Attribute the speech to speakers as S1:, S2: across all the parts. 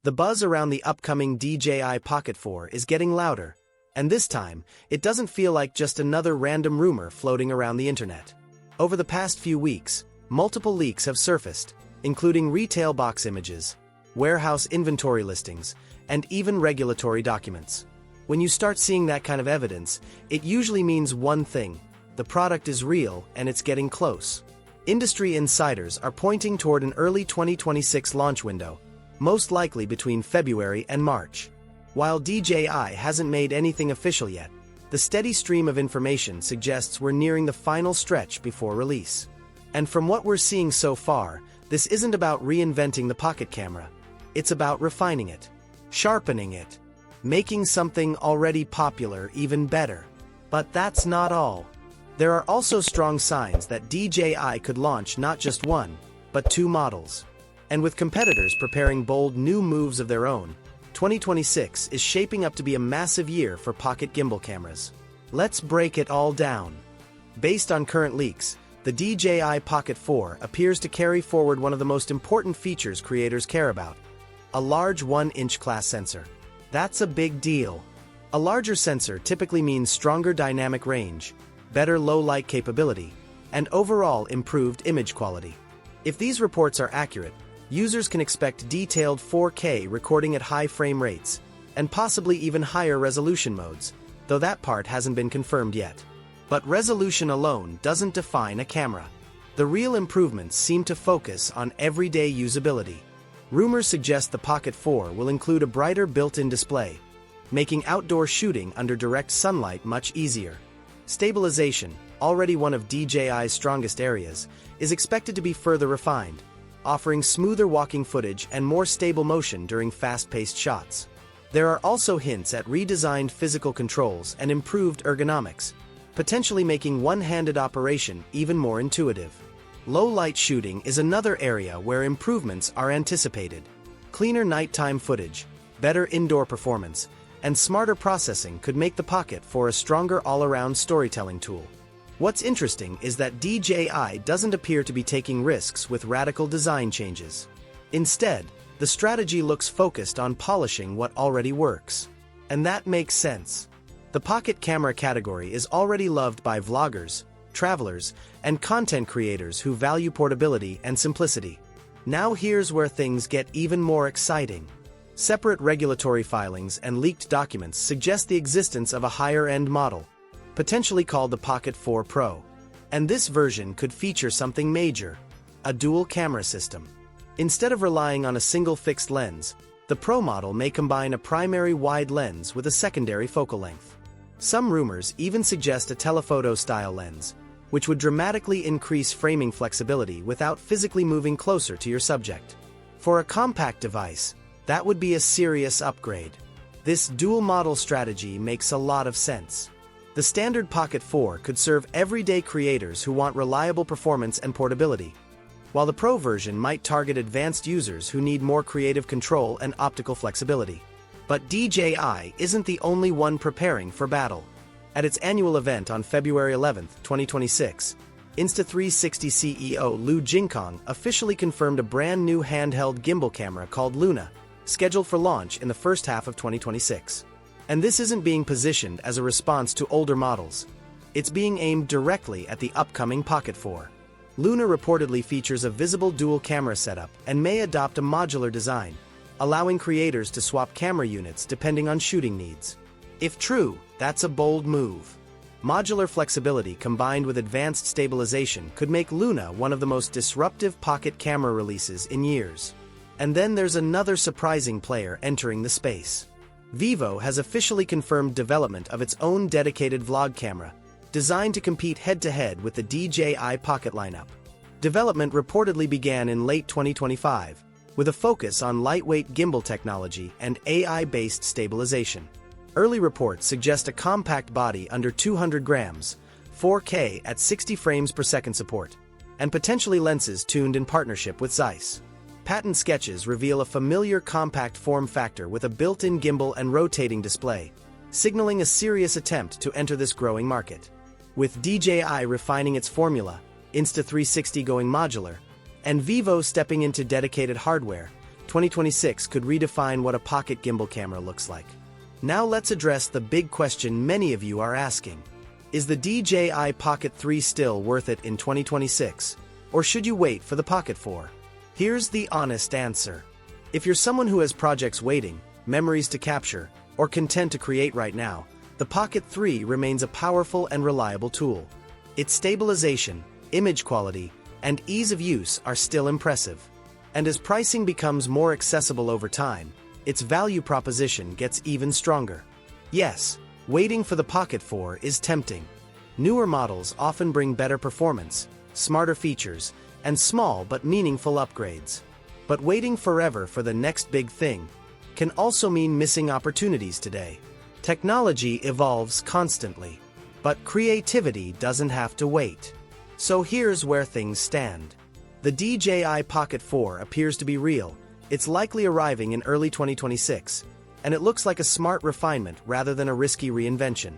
S1: The buzz around the upcoming DJI Pocket 4 is getting louder, and this time, it doesn't feel like just another random rumor floating around the internet. Over the past few weeks, multiple leaks have surfaced, including retail box images, warehouse inventory listings, and even regulatory documents. When you start seeing that kind of evidence, it usually means one thing: the product is real and it's getting close. Industry insiders are pointing toward an early 2026 launch window, most likely between February and March. While DJI hasn't made anything official yet, the steady stream of information suggests we're nearing the final stretch before release. And from what we're seeing so far, this isn't about reinventing the pocket camera. It's about refining it, sharpening it, making something already popular even better. But that's not all. There are also strong signs that DJI could launch not just one, but two models. And with competitors preparing bold new moves of their own, 2026 is shaping up to be a massive year for pocket gimbal cameras. Let's break it all down. Based on current leaks, the DJI Pocket 4 appears to carry forward one of the most important features creators care about: a large 1-inch class sensor. That's a big deal. A larger sensor typically means stronger dynamic range, better low-light capability, and overall improved image quality. If these reports are accurate, users can expect detailed 4K recording at high frame rates, and possibly even higher resolution modes, though that part hasn't been confirmed yet. But resolution alone doesn't define a camera. The real improvements seem to focus on everyday usability. Rumors suggest the Pocket 4 will include a brighter built-in display, making outdoor shooting under direct sunlight much easier. Stabilization, already one of DJI's strongest areas, is expected to be further refined, offering smoother walking footage and more stable motion during fast-paced shots. There are also hints at redesigned physical controls and improved ergonomics, potentially making one-handed operation even more intuitive. Low-light shooting is another area where improvements are anticipated. Cleaner nighttime footage, better indoor performance, and smarter processing could make the Pocket 4 a stronger all-around storytelling tool. What's interesting is that DJI doesn't appear to be taking risks with radical design changes. Instead, the strategy looks focused on polishing what already works. And that makes sense. The pocket camera category is already loved by vloggers, travelers, and content creators who value portability and simplicity. Now here's where things get even more exciting. Separate regulatory filings and leaked documents suggest the existence of a higher-end model, potentially called the Pocket 4 Pro. And this version could feature something major: a dual camera system. Instead of relying on a single fixed lens, the Pro model may combine a primary wide lens with a secondary focal length. Some rumors even suggest a telephoto-style lens, which would dramatically increase framing flexibility without physically moving closer to your subject. For a compact device, that would be a serious upgrade. This dual model strategy makes a lot of sense. The standard Pocket 4 could serve everyday creators who want reliable performance and portability, while the Pro version might target advanced users who need more creative control and optical flexibility. But DJI isn't the only one preparing for battle. At its annual event on February 11, 2026, Insta360 CEO Lu Jingkong officially confirmed a brand new handheld gimbal camera called Luna, scheduled for launch in the first half of 2026. And this isn't being positioned as a response to older models. It's being aimed directly at the upcoming Pocket 4. Luna reportedly features a visible dual camera setup and may adopt a modular design, allowing creators to swap camera units depending on shooting needs. If true, that's a bold move. Modular flexibility combined with advanced stabilization could make Luna one of the most disruptive pocket camera releases in years. And then there's another surprising player entering the space. Vivo has officially confirmed development of its own dedicated vlog camera, designed to compete head-to-head with the DJI Pocket lineup. Development reportedly began in late 2025, with a focus on lightweight gimbal technology and AI-based stabilization. Early reports suggest a compact body under 200 grams, 4K at 60 frames per second support, and potentially lenses tuned in partnership with Zeiss. Patent sketches reveal a familiar compact form factor with a built-in gimbal and rotating display, signaling a serious attempt to enter this growing market. With DJI refining its formula, Insta360 going modular, and Vivo stepping into dedicated hardware, 2026 could redefine what a pocket gimbal camera looks like. Now let's address the big question many of you are asking. Is the DJI Pocket 3 still worth it in 2026? Or should you wait for the Pocket 4? Here's the honest answer. If you're someone who has projects waiting, memories to capture, or content to create right now, the Pocket 3 remains a powerful and reliable tool. Its stabilization, image quality, and ease of use are still impressive. And as pricing becomes more accessible over time, its value proposition gets even stronger. Yes, waiting for the Pocket 4 is tempting. Newer models often bring better performance, smarter features, and small but meaningful upgrades. But waiting forever for the next big thing can also mean missing opportunities today. Technology evolves constantly, but creativity doesn't have to wait. So here's where things stand. The DJI Pocket 4 appears to be real. It's likely arriving in early 2026, and it looks like a smart refinement rather than a risky reinvention.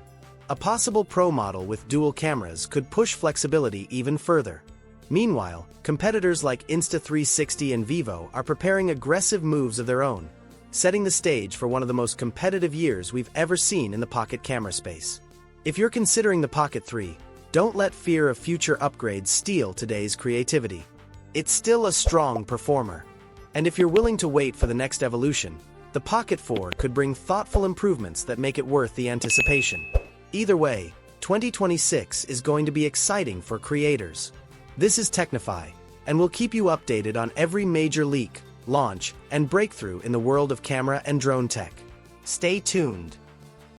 S1: A possible Pro model with dual cameras could push flexibility even further. Meanwhile, competitors like Insta360 and Vivo are preparing aggressive moves of their own, setting the stage for one of the most competitive years we've ever seen in the pocket camera space. If you're considering the Pocket 3, don't let fear of future upgrades steal today's creativity. It's still a strong performer. And if you're willing to wait for the next evolution, the Pocket 4 could bring thoughtful improvements that make it worth the anticipation. Either way, 2026 is going to be exciting for creators. This is Technify, and we'll keep you updated on every major leak, launch, and breakthrough in the world of camera and drone tech. Stay tuned.